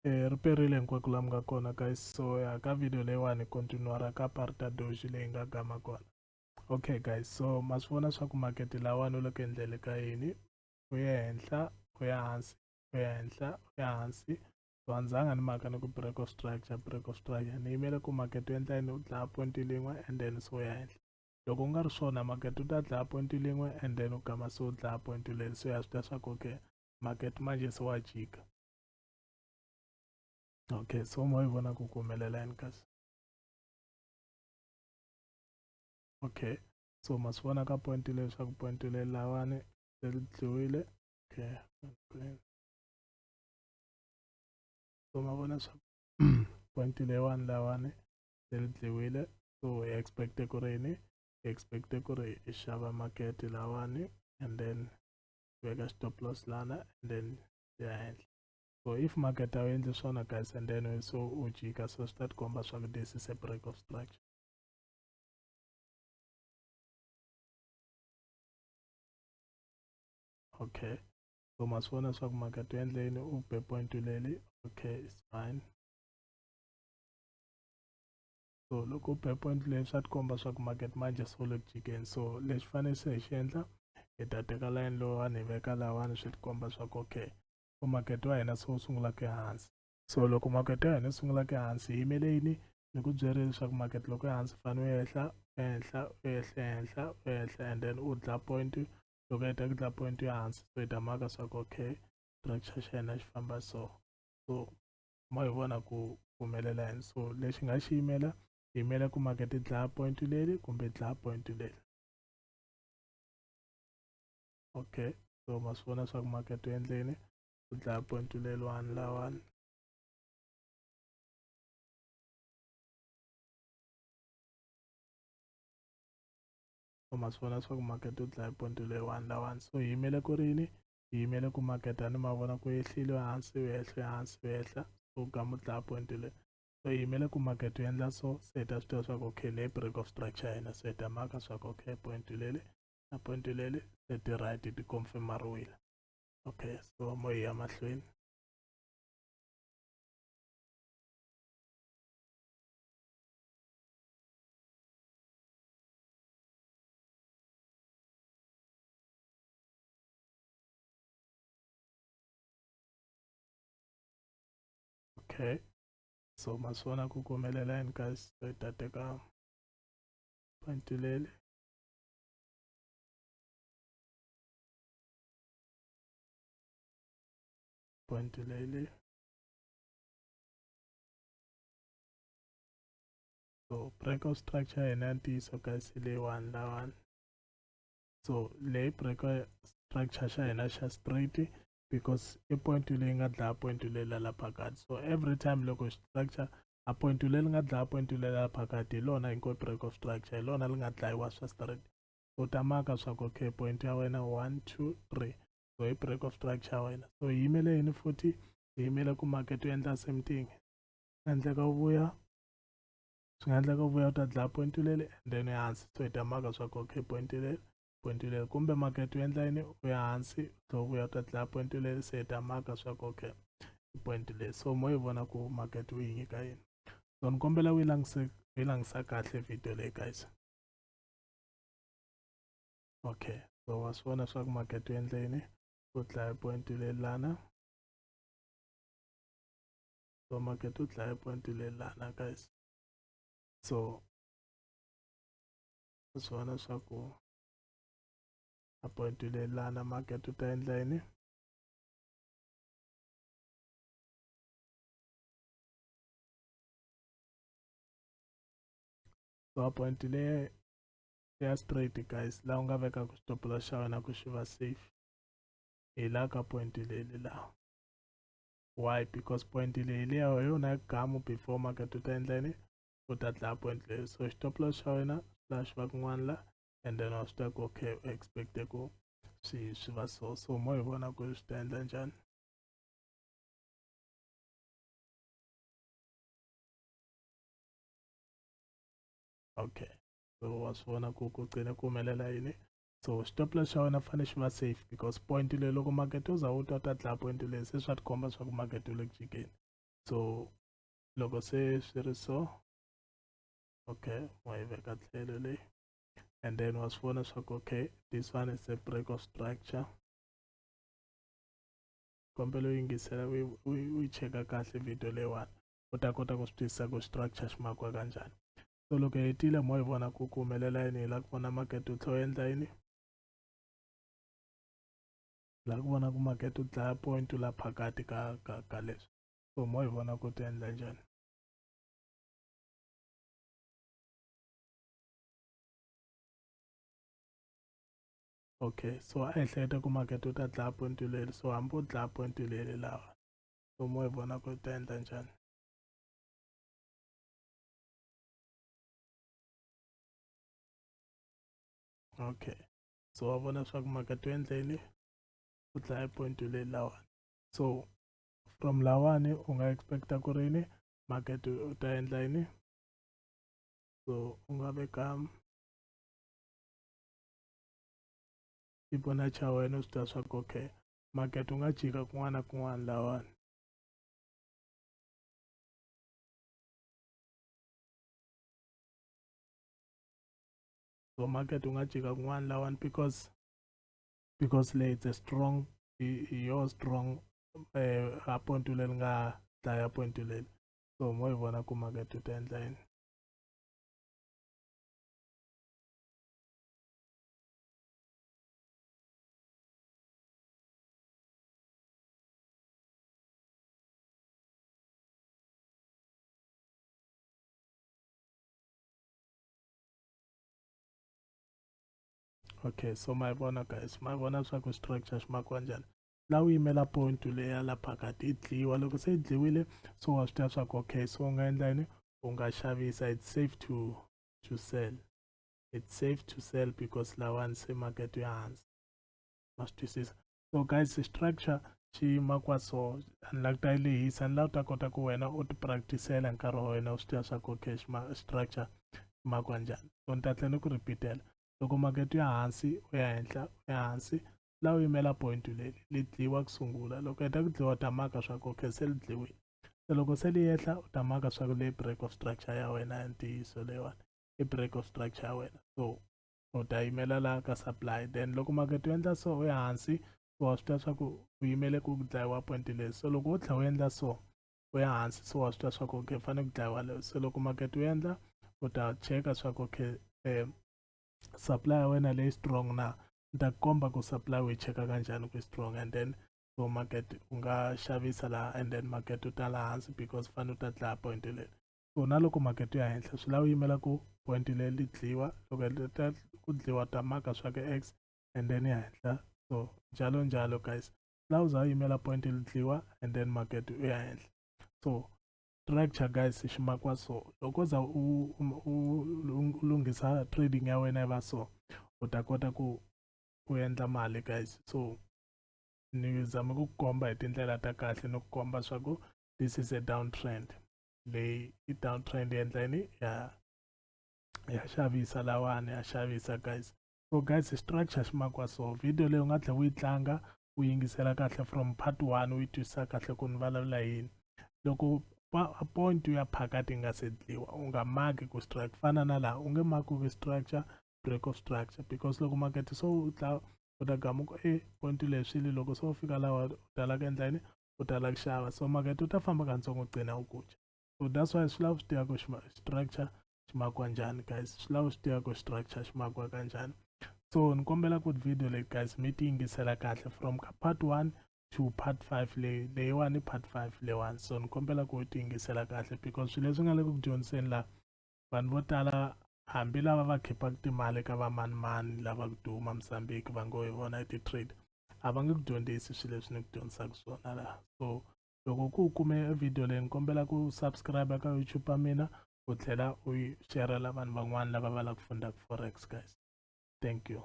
riperile hinkwako laha mi nga kona guys, so ya ka video leyiwani continuara ka parte doji leyi nga gama kona. Okay guys, so ma swi vona swa ku makete lawani u le ku endleni ka yini, u ya henhla u ya hansi u ya henhla u ya hansi. So a ndzanga ni maka ni ku break of structure ni yimele ku makete u endla yini, u dlaya point lin'we and then so ya henhla. Loko u nga ri swona makete u ta dlaya point lin'we and then u gama se u dlaya point leri, so ya swi tiva swa ku okay makete manje se wa jika. Okay, so mo yi vona ku humelela yini kasi. Okay, so ma swi vona ka point leswaku point leri lawani leri dliwile. Okay, so ma vona swa point leyiwani lawani leri dliwile. So hi expect ku ri yini, hi expect ku ri hi xava makete lawani and then veka stop loss lana and then ya henhla. So if market awu endli swona guys and then so u jika, so swi ta tikomba swa ku this is a break of structure. Okay, so ma swi vona swa ku market u endle yini, u be point leli. Okay, it's fine. So loko u be point leyi swa tikomba swa ku market manje so le ku jikeni. So lexi fanele se hi xi endla, hi ta teka line lowani hi veka lawani swi tikomba swa ku okay ku market wa hina so wu sungula ke hansi. So loko market ya hina sungula ke hansi hi yimele yini, ni ku byerile leswaku market loko ya hansi fane u ehla ehenhla u ehla ehenhla u ehla and then u dlaya point. Loko u heta ku dlaya point ya hansi so hi ta maka swa ku okay structure xa hina xi famba so. So mo hi vona ku humelela yini. So lexi nga xi yimela, hi yimele ku market yi dlaya point leri kumbe dlaya point leri. Okay, so ma swi vona swa ku market u endleni, u dlaya point leriwani lawani. So ma swi vona swa ku market u dlaya point leriwani lawani. So hi yimele ku ri yini, hi yimele ku market a ni ma vona ku ehlile hansi u ehla hansi u ehla, so gama u dlaya point leri. So hi yimele ku market u endla so, se hi ta swi tiva swa ku okay leyi break of structure ya hina. So hi ta maka swa ku okay point leri na point leri se ti right ti confirm-ariwile. Okay, so mo hi ya mahlweni. Okay, so ma swi vona ku humelela yini guys. So hi ta teka point leri, point leri. So break of structure ya hina ntiyiso guys hi leyiwani lawani. So leyi break structure xa hina xa straight because i point leyi nga dlaya point leyi la phakati. So every time loko structure a point leyi nga dlaya point leyi la phakati hi lona hi ngo break of structure, hi lona li nga dlayiwa swa straight. So ta maka swa ku okay point ya wena 1 2 3, so hi break of structure ya wena. So hi yimele yini futhi, hi yimele ku market u endla same thing. Endleka u vuya, swi nga endleka u vuya u ta dlaya point leri and then hansi. So hi ta maka swa ku okay point leri kumbe market u endla yini, u ya hansi so vuya u ta dlaya point leri, se hi ta maka swa ku okay point leri. So mo hi vona ku market u yi nyika yini. So ni kombela u yi langisa kahle video leyi guys. Okay, so wa swi vona swa ku market u endla yini, u dlaya point leri lana. So market u dlaya point leri lana guys. So wa swi vona swa ku a point leri lana market u ta endla yini. So a point leyi ya straight guys, laha u nga veka ku stop loss xa wena ku xi va safe hi la ka point leyi la. Why? Because point leyi liya hi yona gamu before market u ta endla yini, u ta dlaya point leyi. So stop loss xa wena laha xi va kun'wana la and then wa swi tiva ku okay u expect ku swi va so. So mo hi vona ku swi ta endla njhani. Okay, so wa swi vona ku qine ku humelela yini. So stop loss xa wena fanele xi va safe because point leyi loko market u za u ta dlaya point leyi se swa tikomba swa ku market u le ku jikeni. So loko se swi ri so, okay, wa yi veka tlhelo leyi, and then was vona swa ku okay, this one is a break of structure. Kombela u yingisela u cheka kahle video leyiwani u ta kota ku swi twisisa ku structure xi makiwa kanjhani. So loko hi hetile mo hi vona ku humelela yini, hi la ku vona market wu tlhe u endla yini, la ku vona ku market wu dlaya point la phakati ka leswi. So mo hi vona ku ti endla njhani. Okay, so a ehleketa ku market wu ta dlaya point leri, so hambi u dlaya point leri lawa, so mo hi vona ku ta endla njhani. Okay, so wa vona swa ku market wu endleni u dlaya point leri lawa. So from lawani u nga expecta ku ri yini, market u ta endla yini. So u nga veka xipona xa wena u swi tiva swa ku okay, market u nga jika kun'wana na kun'wana lawani. So market u nga jika kun'wana lawani because leyi it's a strong, your strong point leri nga dlaya point leri. So mo hi vona ku market u ta endla yini. Okay, so my vona guys, my vona swa ku structure xi makiwa njhani. La u yimela point leya la phakati yi dliwa, loko se yi dliwile so wa swi tiva swa ku okay, so u nga endla yini, u nga xavisa. It's safe to sell, it's safe to sell because lawani se market ya hansi, ma swi twisisa. So guys, structure xi makiwa so, ni la ku ta yi lehisa, ni la u ta kota ku wena u ti practicela nkarhi wa wena u swi tiva swa ku okay, structure xi makiwa njhani. So ni ta tlhela ni ku repeatela, loko market ya hansi u ya henhla u ya hansi, la u yimela point leri li dliwa ku sungula. Loko heta ku dliwa u ta maka swa ku okay, se li dliwile. Se loko se li yehla u ta maka swa ku leyi break of structure ya wena ya ntiyiso leyiwani i break of structure ya wena. So u ta yimela laha ka supply, then loko market u endla so u ya hansi, wa swi tiva swa ku u yimele ku dlayiwa point leri. So loko u tlhela u endla so u ya hansi, so wa swi tiva swa ku okay, fanele ku dlayiwa leyi. So loko market u endla u ta cheka swa ku okay, supply ya wena leyi strong na. Ni ta komba ku supply u yi cheka kanjhani ku strong, and then so market u nga xavisa laha, and then market u ta la hansi because fanele u ta dlaya point leri. So na loko market u ya henhla swi lava u yimela ku point leri li dliwa, loko heta ku dliwa ta maka swa ku x, and then ya henhla. So njalo njalo guys, la u za u yimela point li dliwa and then market u ya henhla. So structure guys xi makiwa so, loko za u lunghisa trading ya wena yi va so, u ta kota ku u endla mali guys. So ni zame ku komba hi tindlela ta kahle no ku komba swa ku this is a downtrend, leyi i downtrend yi endla yini, ya xavisa lawani, ya xavisa guys. So guys, structure xi makiwa so, video leyi u nga tlhela u yi tlanga u yingisela kahle from part 1 u yi twisisa kahle ku ni vulavula yini. Loko point ya phakati nga se dliwa u nga maki ku strike, fana na laha u nge maki ku structure break of structure, because loko market so u ta gamuka point leswile, loko se u fika lawa u tala ku endla yini, u tala ku xava. So market u ta famba katsongo u qina u kucha. So that's why swi lava swi tiva ku structure xi makiwa njhani guys, swi lava swi tiva ku structure xi makiwa kanjhani. So ni kombela ku video leyi guys mi ti yingisela kahle from ka part 1 to part 5 leyiwani part 5 leyiwani. So ni kombela ku ti yingisela kahle because swilo leswi nga le ku dyondziseni laha, vanhu vo tala hambi lava va khipaka timali ka vamanimani lava ku duma Mozambique va ngo hi vona hi ti-trade, a va nge ku dyondzisi swilo leswi ni ku dyondzisaka swona laha. So loko ku kume video leyi ni kombela ku subscribe ka YouTube ya mina, u tlhela u yi sharela vanhu van'wana lava va lava ku fundaka forex guys. Thank you.